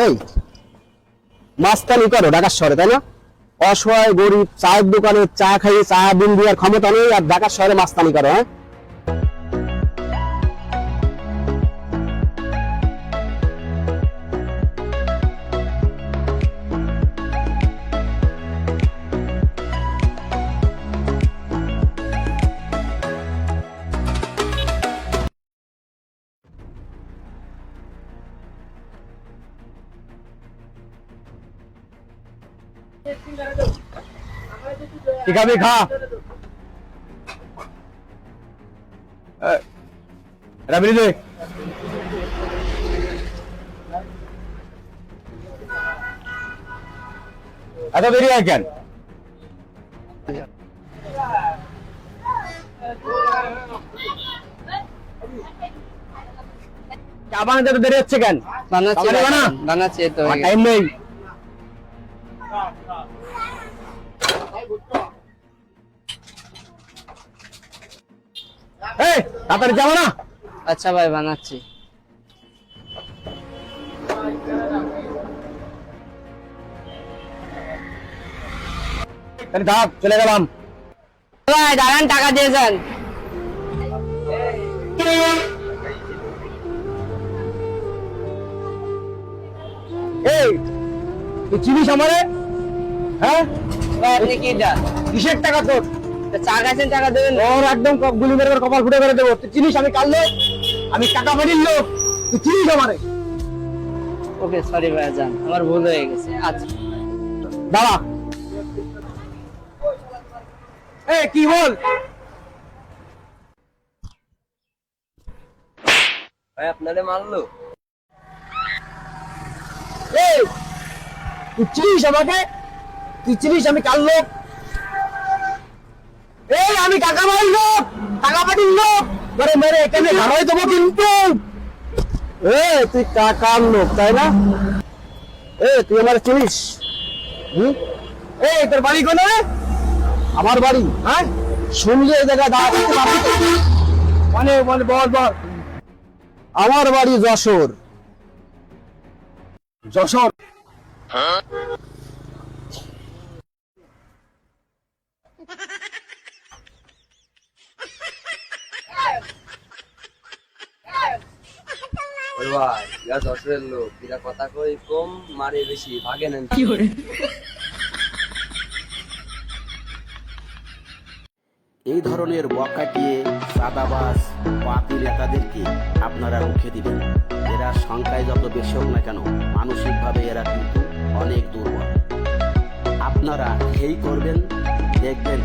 এই মাস্তানি করো ঢাকার শহরে, তাই না? অসহায় গরিব চায়ের দোকানে চা খাইয়ে চা বিল দেওয়ার ক্ষমতা নেই, আর ঢাকার শহরে মাস্তানি করো। হ্যাঁ, কি খাবি খা। রাবিনি দে। এত দেরি হয় কেন? চা বানাতে তো দেরি হচ্ছে কেন? বানাচ্ছি তো টাইম নেই। এই তাড়াতাড়ি যাবো না? আচ্ছা ভাই বানাচ্ছি। থাক, চলে গেলাম। ভাই দাঁড়ান, টাকা দিয়ে যান। এই তুই চিনিস আমারে? হ্যাঁ, আপনি কি দেন? কিসের টাকা তোর? চা খাইছেন, টাকা দেবেন? ওর একদম গুলি মেরে কপাল ফুটে করে দেবো। তুই চিনিস আমি কার লোক? আমি টাকা বাড়ির লোক। তুই চিনিস আমারে? ওকে সরি ভাই, যান, আমার ভুল হয়ে গেছে। আচ্ছা দাঁড়া। এ কি বল? ভাই আপনারে মারলো? এই তুই চিনিস আমাকে? তুই চিনিস আমি কার লোক? এই আমি টাকা বাড়ির লোক, টাকা বাড়ির লোক। ধরে মেরে এখানে ঘাড়াই দেবো কিন্তু। তুই টাকার লোক তাই না? তুই আমার চিনিস? তোর বাড়ি কোনে? আমার বাড়ি। হ্যাঁ, শুনলে এই জায়গায় দাঁড়াতে পারবি তো? মানে বল বল বল। আমার বাড়ি যশোর। যশোর? যশোরের লোক, এরা কথা কই কম, মারে বেশি, ভাগে নেন। এই ধরনের বকাটিয়ে চাঁদাবাজ পাপী নেতাদেরকে আপনারা রুখে দিবেন। এরা সংখ্যায় যত বেশি হোক না কেন, মানসিকভাবে এরা কিন্তু অনেক দুর্বল। আপনারা এই করবেন, দেখবেন